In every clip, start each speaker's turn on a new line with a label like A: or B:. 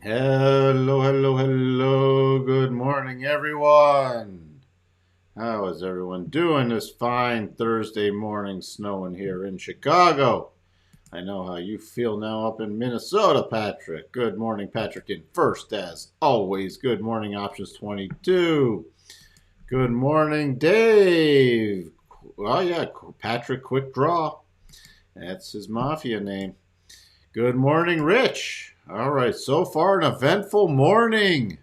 A: Hello, hello, hello. Good morning, everyone. How is everyone doing this fine Thursday morning snowing here in Chicago? I know how you feel now up in Minnesota, Patrick. Good morning, Patrick in first, as always. Good morning, Options 22. Good morning, Dave. Oh, yeah, Patrick Quick Draw. That's his mafia name. Good morning, Rich. All right, so far an eventful morning.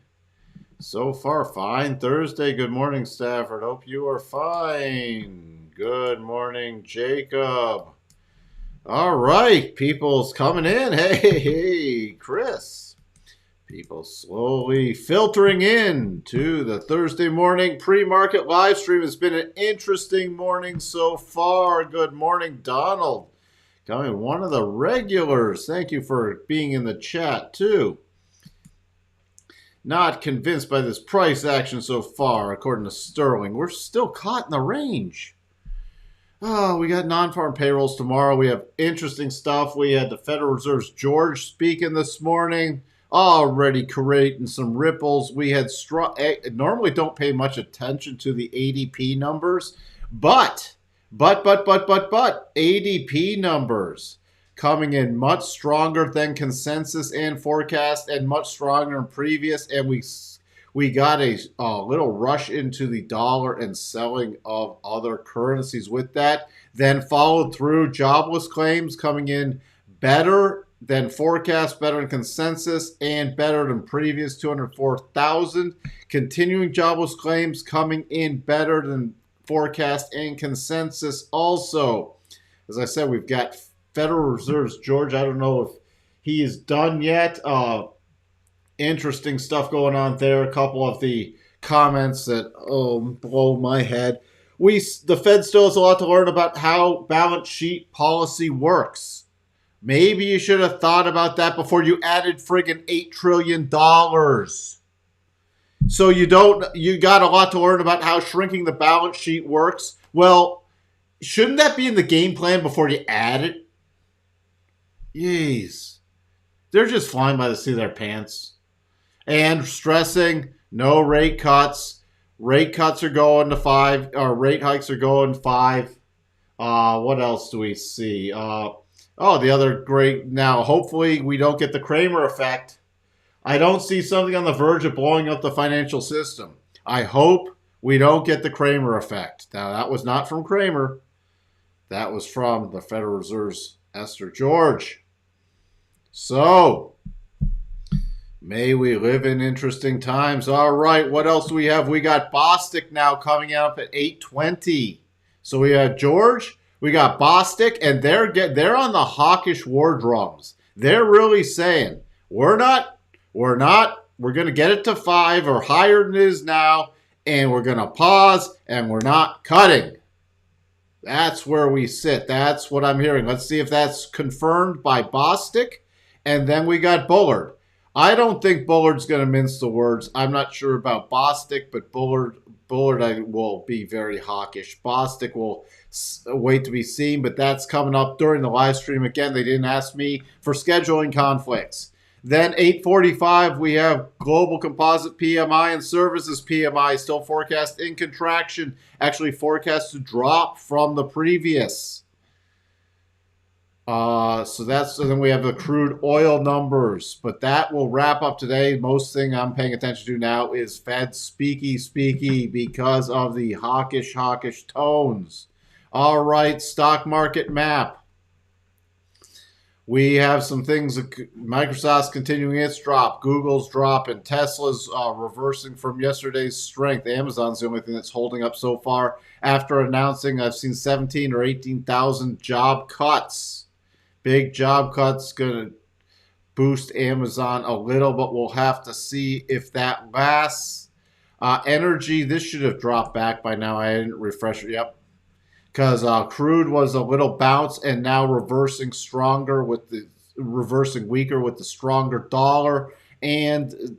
A: So far, fine Thursday. Good morning, Stafford. Hope you are fine. Good morning, Jacob. All right, people's coming in. Hey, Chris. People slowly filtering in to the Thursday morning pre-market live stream. It's been an interesting morning so far. Good morning, Donald. Coming, one of the regulars. Thank you for being in the chat, too. Not convinced by this price action so far, according to Sterling. We're still caught in the range. Oh, we got non-farm payrolls tomorrow. We have interesting stuff. We had the Federal Reserve's George speaking this morning, already creating some ripples. We had normally don't pay much attention to the ADP numbers, but ADP numbers coming in much stronger than consensus and forecast, and much stronger than previous. And we got a little rush into the dollar and selling of other currencies with that. Then followed through jobless claims coming in better than forecast, better than consensus, and better than previous 204,000. Continuing jobless claims coming in better than forecast and consensus also. As I said, we've got Federal Reserve's George. I don't know if he is done yet. Interesting stuff going on there. A couple of the comments that blow my head. The Fed still has a lot to learn about how balance sheet policy works. Maybe you should have thought about that before you added friggin' $8 trillion. So you got a lot to learn about how shrinking the balance sheet works. Well, shouldn't that be in the game plan before you add it? Jeez. They're just flying by the seat of their pants. And stressing no rate cuts. Rate cuts are going to 5, or rate hikes are going 5. What else do we see? The other great, now hopefully we don't get the Kramer effect. I don't see something on the verge of blowing up the financial system. I hope we don't get the Kramer effect. Now, that was not from Kramer. That was from the Federal Reserve's Esther George. So, may we live in interesting times. All right, what else do we have? We got Bostic now coming up at 8:20. So we have George, we got Bostic, and they're on the hawkish war drums. They're really saying, we're going to get it to 5 or higher than it is now, and we're going to pause, and we're not cutting. That's where we sit. That's what I'm hearing. Let's see if that's confirmed by Bostic. And then we got Bullard. I don't think Bullard's going to mince the words. I'm not sure about Bostic, but Bullard will be very hawkish. Bostic will wait to be seen, but that's coming up during the live stream. Again, they didn't ask me for scheduling conflicts. Then 8:45, we have global composite PMI and services PMI still forecast in contraction, actually forecast to drop from the previous. So then we have the crude oil numbers, but that will wrap up today. Most thing I'm paying attention to now is Fed speaky because of the hawkish tones. All right, stock market map. We have some things. Microsoft's continuing its drop. Google's drop, and Tesla's reversing from yesterday's strength. Amazon's the only thing that's holding up so far after announcing, I've seen 17 or 18,000 job cuts. Big job cuts going to boost Amazon a little, but we'll have to see if that lasts. Energy, this should have dropped back by now. I didn't refresh it. Yep. Because crude was a little bounce and now reversing weaker with the stronger dollar. And,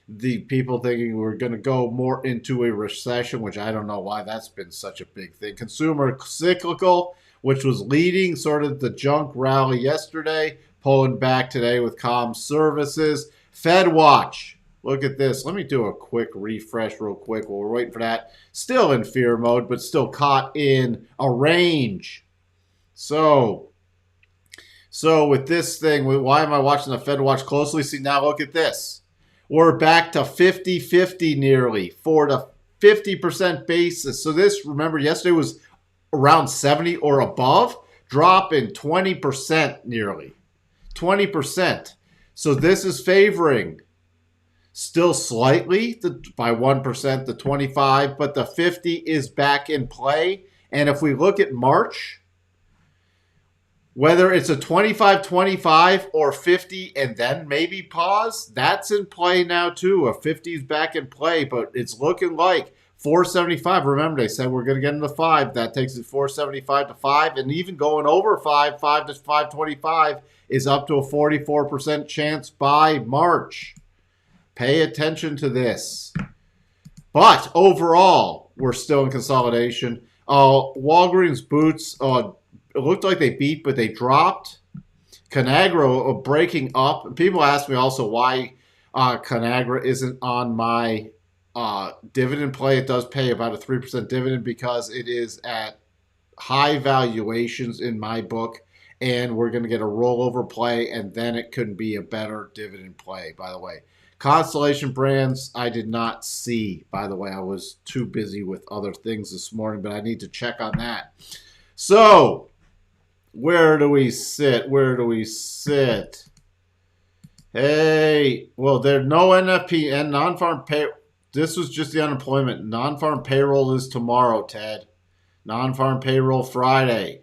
A: the people thinking we're going to go more into a recession, which I don't know why that's been such a big thing. Consumer cyclical, which was leading sort of the junk rally yesterday, pulling back today with comm services. Fed watch. Look at this. Let me do a quick refresh real quick while we're waiting for that. Still in fear mode, but still caught in a range. So with this thing, why am I watching the Fed watch closely? See, now look at this. We're back to 50-50 nearly for the 50% basis. So this, remember, yesterday was around 70 or above, drop in 20% nearly. 20%. So this is favoring still slightly by 1% the 25, but the 50 is back in play. And if we look at March, whether it's a 25-25 or 50 and then maybe pause, that's in play now too. A 50 is back in play, but it's looking like 475. Remember, they said we're going to get into 5. That takes it 475 to 5. And even going over 5 to 525 is up to a 44% chance by March. Pay attention to this. But overall, we're still in consolidation. Walgreens Boots, it looked like they beat, but they dropped. Conagra breaking up. People ask me also why Conagra isn't on my dividend play. It does pay about a 3% dividend because it is at high valuations in my book, and we're going to get a rollover play, and then it could be a better dividend play, by the way. Constellation Brands, I did not see, by the way. I was too busy with other things this morning, but I need to check on that. So, where do we sit? Where do we sit? Hey, well, there's no NFP and non-farm pay. This was just the unemployment. Non-farm payroll is tomorrow, Ted. Non-farm payroll Friday.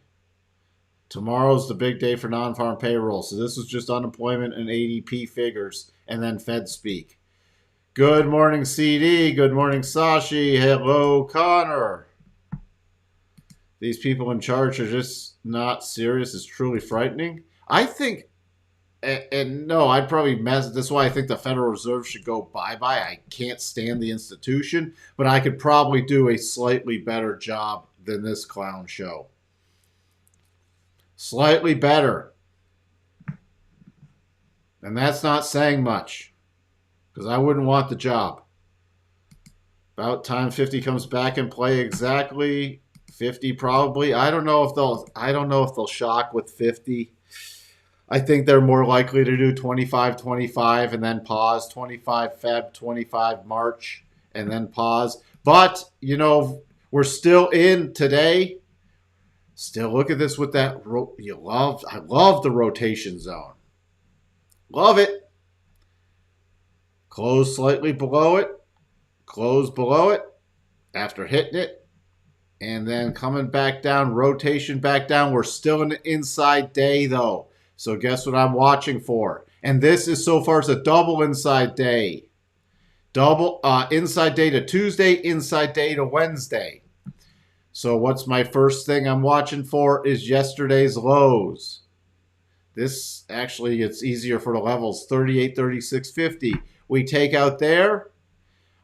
A: Tomorrow's the big day for non-farm payroll. So this was just unemployment and ADP figures, and then Fed speak. Good morning, CD. Good morning, Sashi. Hello, Connor. These people in charge are just not serious. It's truly frightening. I think, and no, I'd probably mess. That's why I think the Federal Reserve should go bye-bye. I can't stand the institution, but I could probably do a slightly better job than this clown show. Slightly better. And that's not saying much, because I wouldn't want the job. About time 50 comes back and play exactly. 50 probably. I don't know if they'll shock with 50. I think they're more likely to do 25-25 and then pause. 25 Feb, 25 March, and then pause. But, you know, we're still in today. Still look at this with that. I love the rotation zone. Love it. Close slightly below it. Close below it after hitting it. And then coming back down, rotation back down. We're still in the inside day, though. So guess what I'm watching for? And this is so far as a double inside day. Double inside day to Tuesday, inside day to Wednesday. So what's my first thing I'm watching for is yesterday's lows. This actually, it's easier for the levels. 38, 36, 50. We take out there.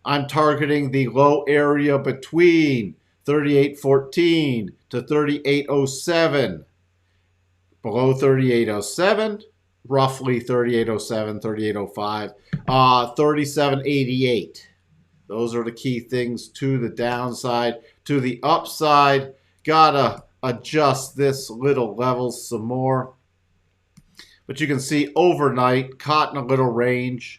A: I'm targeting the low area between 38.14 to 38.07. Below 38.07, roughly 38.07, 38.05, 37.88. Those are the key things to the downside. To the upside, gotta adjust this little level some more. But you can see overnight, caught in a little range.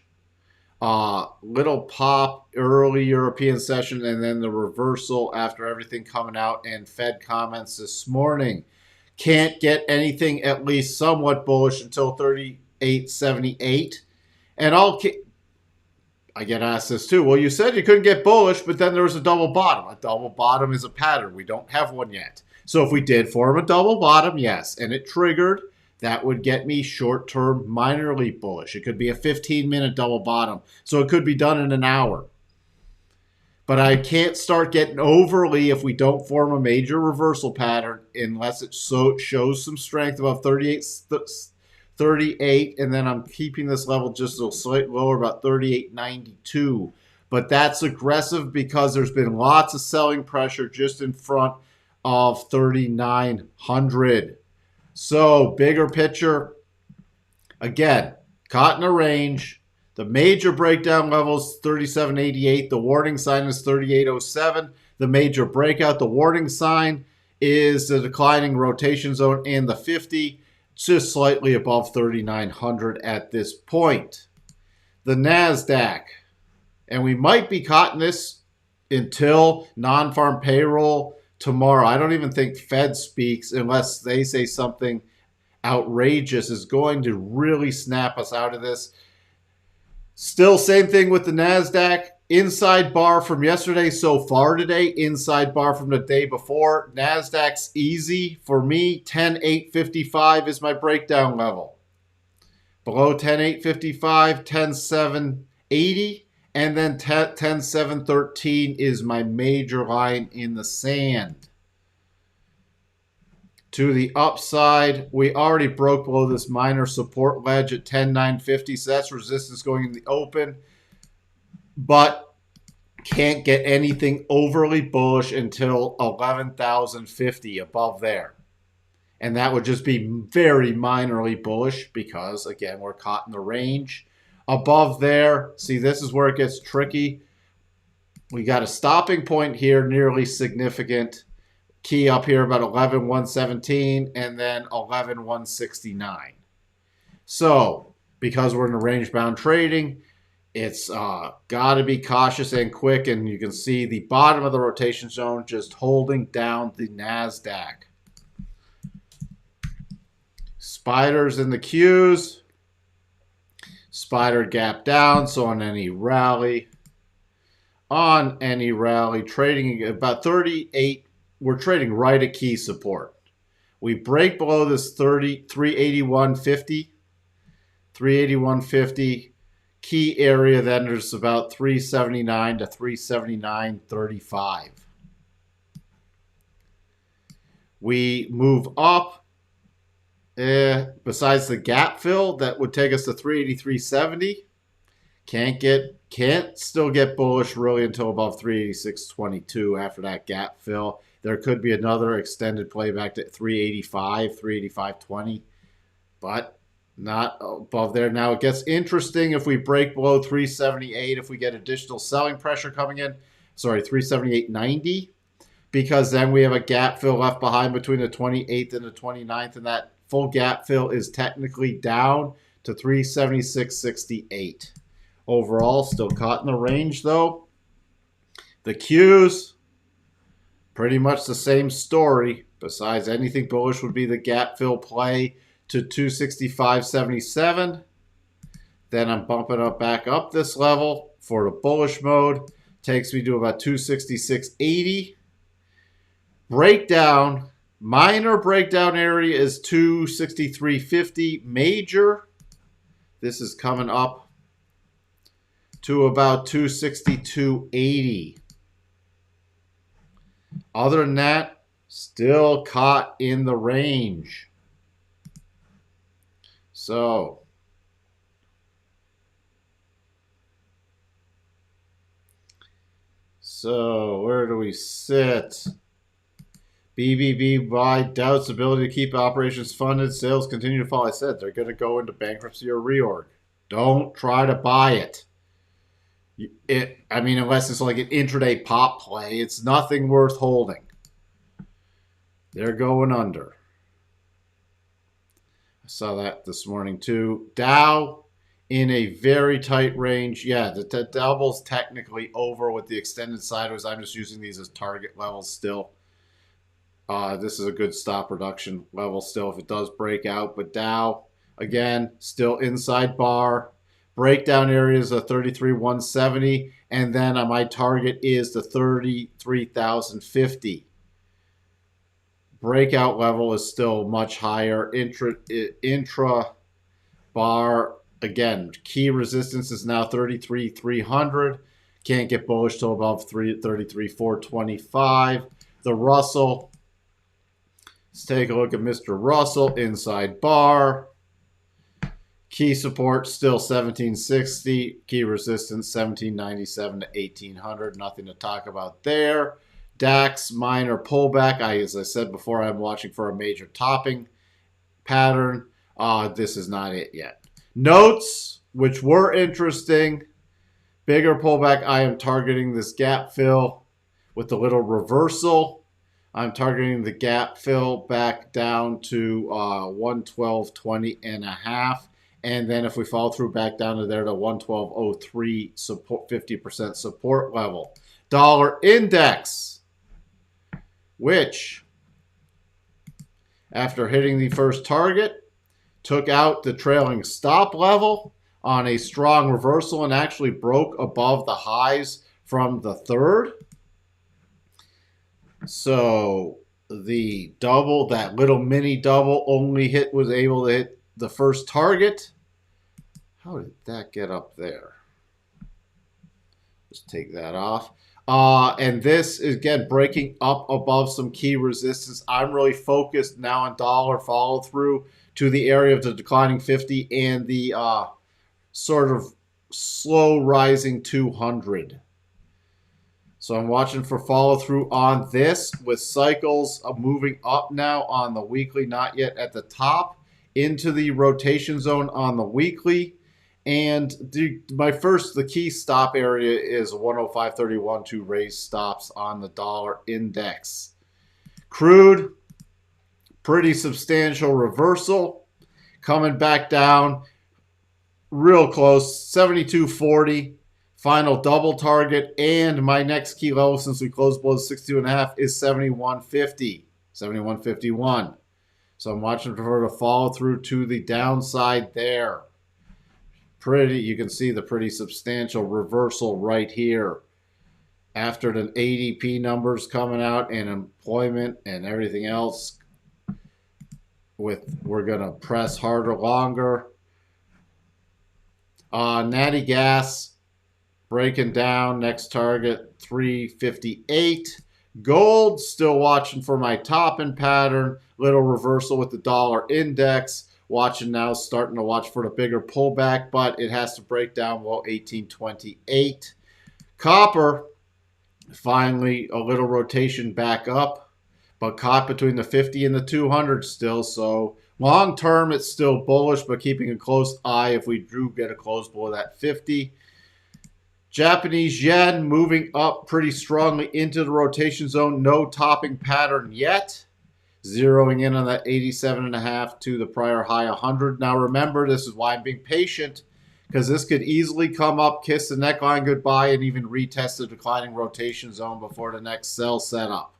A: Little pop early European session, and then the reversal after everything coming out and Fed comments this morning. Can't get anything at least somewhat bullish until 38.78. And I get asked this too. Well, you said you couldn't get bullish, but then there was a double bottom. A double bottom is a pattern. We don't have one yet. So if we did form a double bottom, yes, and it triggered, that would get me short-term minorly bullish. It could be a 15-minute double bottom. So it could be done in an hour. But I can't start getting overly if we don't form a major reversal pattern unless it shows some strength above 38, and then I'm keeping this level just a slight lower, about 38.92. But that's aggressive because there's been lots of selling pressure just in front of 3,900. So bigger picture, again, caught in a range. The major breakdown level is 37.88. The warning sign is 38.07. The major breakout, the warning sign is the declining rotation zone in the 50, just slightly above 3,900 at this point. The NASDAQ, and we might be caught in this until non-farm payroll tomorrow. I don't even think Fed speaks unless they say something outrageous is going to really snap us out of this. Still, same thing with the NASDAQ. Inside bar from yesterday so far today. Inside bar from the day before. NASDAQ's easy for me. 10,855 is my breakdown level. Below 10,855, 10,780. And then 10,713 is my major line in the sand. To the upside, we already broke below this minor support ledge at 10,950, so that's resistance going in the open. But can't get anything overly bullish until 11,050 above there. And that would just be very minorly bullish because, again, we're caught in the range. Above there, see, this is where it gets tricky. We got a stopping point here, nearly significant. Key up here about 11,117 and then 11,169. So, because we're in a range-bound trading, it's got to be cautious and quick. And you can see the bottom of the rotation zone just holding down the NASDAQ. Spiders in the Qs. Spider gap down, so on any rally, trading about 38, we're trading right at key support. We break below this 381.50, 381.50 key area, then there's about 379 to 379.35. We move up. Besides the gap fill, that would take us to 383.70. Can't still get bullish really until above 386.22 after that gap fill. There could be another extended play back to 385, 385.20, but not above there. Now it gets interesting if we break below 378, if we get additional selling pressure coming in. Sorry, 378.90, because then we have a gap fill left behind between the 28th and the 29th, and that full gap fill is technically down to 376.68. Overall, still caught in the range though. The Qs, pretty much the same story. Besides anything bullish would be the gap fill play to 265.77. Then I'm bumping up back up this level for the bullish mode. Takes me to about 266.80. Breakdown. Minor breakdown area is 263.50. Major, this is coming up to about 262.80. Other than that, still caught in the range. So where do we sit? BBB buy doubts ability to keep operations funded. Sales continue to fall. I said they're going to go into bankruptcy or reorg. Don't try to buy it. I mean, unless it's like an intraday pop play, it's nothing worth holding. They're going under. I saw that this morning too. Dow in a very tight range. Yeah, the double's technically over with the extended sideways. I'm just using these as target levels still. This is a good stop reduction level still if it does break out. But Dow, again, still inside bar. Breakdown areas of 33,170. And then my target is the 33,050. Breakout level is still much higher. Intra bar, again, key resistance is now 33,300. Can't get bullish till above 33,425. The Russell. Let's take a look at Mr. Russell, inside bar. Key support still 1760. Key resistance 1797 to 1800. Nothing to talk about there. DAX minor pullback. As I said before, I'm watching for a major topping pattern. This is not it yet. Notes. which were interesting. Bigger pullback. I am targeting this gap fill with the little reversal. I'm targeting the gap fill back down to 112.20 and a half. And then if we fall through back down to there to 112.03 support, 50% support level. Dollar index, which after hitting the first target, took out the trailing stop level on a strong reversal and actually broke above the highs from the third. So the double, that little mini double, was able to hit the first target. How did that get up there? Just take that off. And this is, again, breaking up above some key resistance. I'm really focused now on dollar follow through to the area of the declining 50 and the sort of slow rising 200. So I'm watching for follow through on this with cycles moving up now on the weekly, not yet at the top, into the rotation zone on the weekly. And the key stop area is 105.31 to raise stops on the dollar index. Crude, pretty substantial reversal, coming back down real close, 72.40. Final double target, and my next key level since we closed below 62.5 is 71.50, 71.51. So I'm watching for her to follow through to the downside there. You can see the pretty substantial reversal right here. After the ADP numbers coming out and employment and everything else, we're gonna press harder longer. Natty gas. Breaking down, next target 358. Gold, still watching for my top-end pattern. Little reversal with the dollar index. Watching now, starting to watch for the bigger pullback, but it has to break down below 1828. Copper, finally a little rotation back up, but caught between the 50 and the 200 still. So long term, it's still bullish, but keeping a close eye if we do get a close below that 50. Japanese yen moving up pretty strongly into the rotation zone. No topping pattern yet. Zeroing in on that 87.5 to the prior high 100. Now remember, this is why I'm being patient, because this could easily come up, kiss the neckline goodbye, and even retest the declining rotation zone before the next sell setup.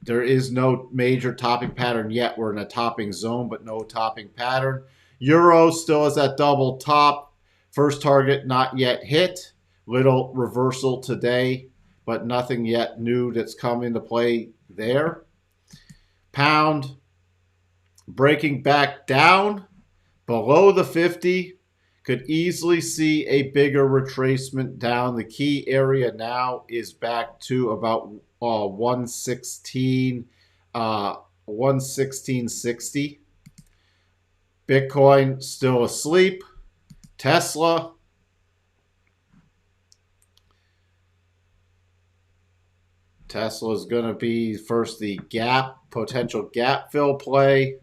A: There is no major topping pattern yet. We're in a topping zone, but no topping pattern. Euro still has that double top. First target not yet hit. Little reversal today, but nothing yet new that's come into play there. Pound breaking back down below the 50. Could easily see a bigger retracement down. The key area now is back to about 116, 116.60. Bitcoin still asleep. Tesla, is going to be first the potential gap fill play.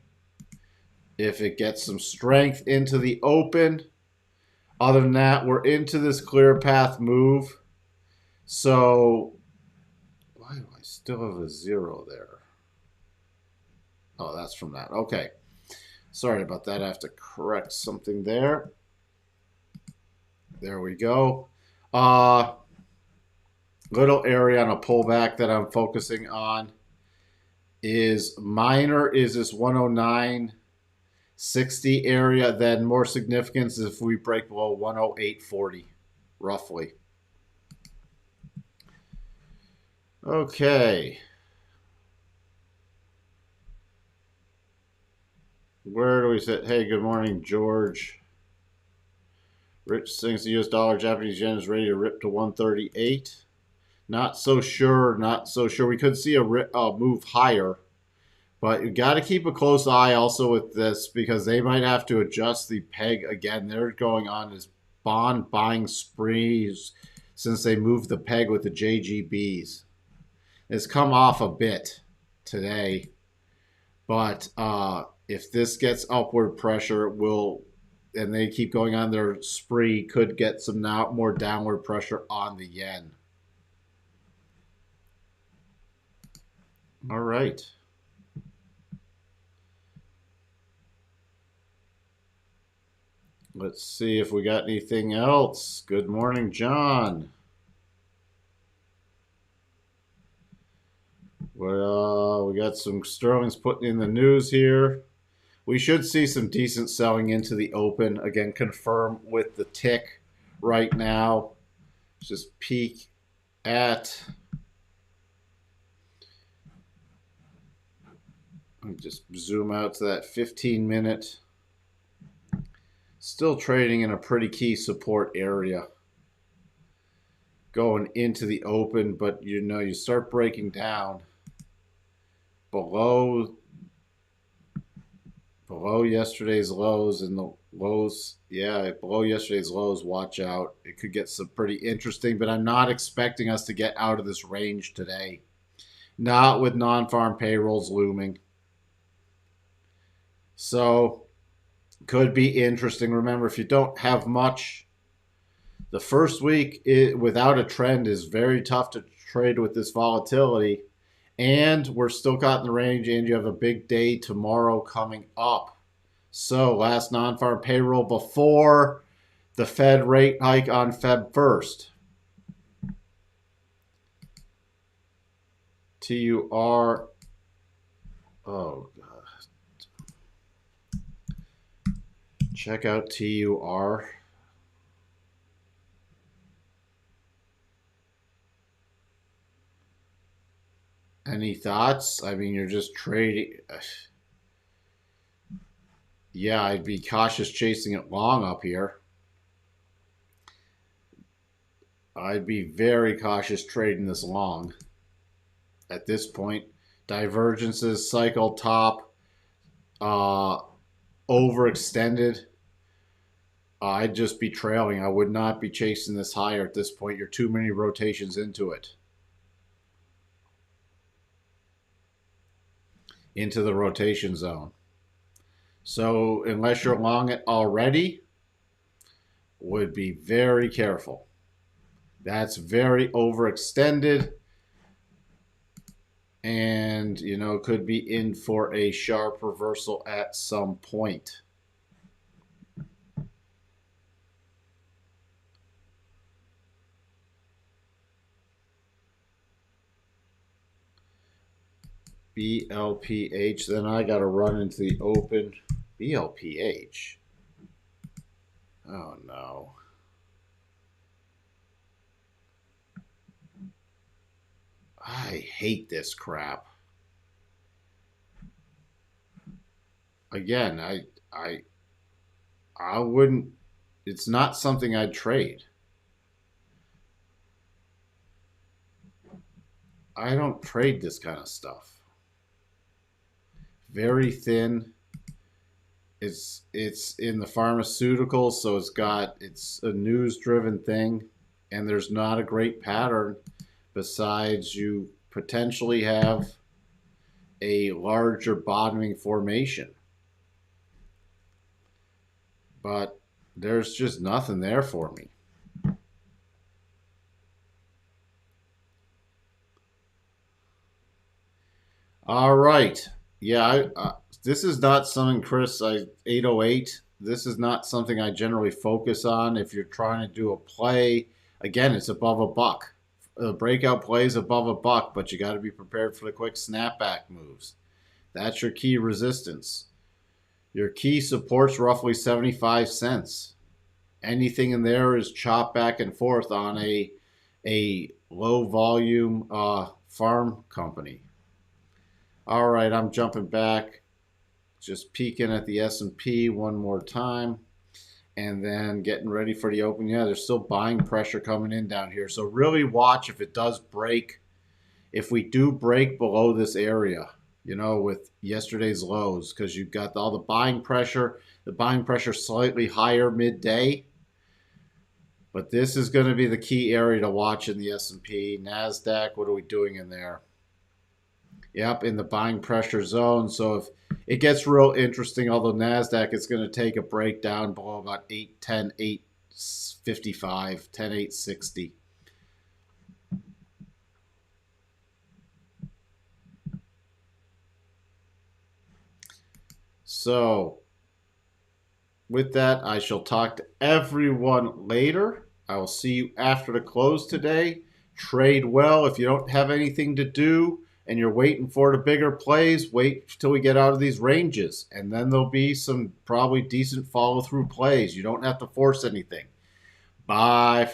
A: If it gets some strength into the open. Other than that, we're into this clear path move. So, why do I still have a 0 there? Oh, that's from that. Okay. Sorry about that. I have to correct something there. There we go. Little area on a pullback that I'm focusing on is minor is this 109.60 area. Then more significance is if we break below 108.40, roughly. Okay. Where do we sit? Hey, good morning, George. Rich thinks the U.S. dollar, Japanese yen is ready to rip to 138. Not so sure. Not so sure. We could see a move higher, but you got to keep a close eye also with this because they might have to adjust the peg again. They're going on this bond buying sprees since they moved the peg with the JGBs. It's come off a bit today, but if this gets upward pressure, it will and they keep going on their spree, could get some now more downward pressure on the yen. All right. Let's see if we got anything else. Good morning, John. Well, we got some sterling's putting in the news here. We should see some decent selling into the open. Again, confirm with the tick right now. Just peek at. Let me just zoom out to that 15-minute. Still trading in a pretty key support area going into the open, but you start breaking down below yesterday's lows, and the lows, yeah, below yesterday's lows, watch out. It could get some pretty interesting, but I'm not expecting us to get out of this range today. Not with non-farm payrolls looming. So, could be interesting. Remember, if you don't have much, the first week without a trend is very tough to trade with this volatility. And we're still caught in the range, and you have a big day tomorrow coming up. So, last non-farm payroll before the Fed rate hike on Feb 1st. TUR. Oh, God. Check out TUR. Any thoughts? I mean, you're just trading. Yeah, I'd be cautious chasing it long up here. I'd be very cautious trading this long at this point. Divergences, cycle top, overextended. I'd just be trailing. I would not be chasing this higher at this point. You're too many rotations into it. Into the rotation zone. So unless you're long it already, would be very careful. That's very overextended, and could be in for a sharp reversal at some point. BLPH. Then I got to run into the open. BLPH. Oh no. I hate this crap. Again, I wouldn't. It's not something I'd trade. I don't trade this kind of stuff. Very thin. It's in the pharmaceuticals, so it's a news driven thing, and there's not a great pattern besides you potentially have a larger bottoming formation. But there's just nothing there for me. All right. Yeah, this is not something, Chris, 808. This is not something I generally focus on if you're trying to do a play. Again, it's above a buck. The breakout play is above a buck, but you got to be prepared for the quick snapback moves. That's your key resistance. Your key support's roughly 75 cents. Anything in there is chopped back and forth on a low volume farm company. All right, I'm jumping back, just peeking at the S&P one more time, and then getting ready for the open. Yeah, there's still buying pressure coming in down here. So really watch if it does break. If we do break below this area, with yesterday's lows, because you've got all the buying pressure. The buying pressure slightly higher midday. But this is going to be the key area to watch in the S&P. NASDAQ, what are we doing in there? Yep, in the buying pressure zone. So if it gets real interesting, although NASDAQ is going to take a breakdown below about 810, 855, 10, 860. So with that, I shall talk to everyone later. I will see you after the close today. Trade well. If you don't have anything to do and you're waiting for the bigger plays, wait till we get out of these ranges. And then there'll be some probably decent follow through plays. You don't have to force anything. Bye.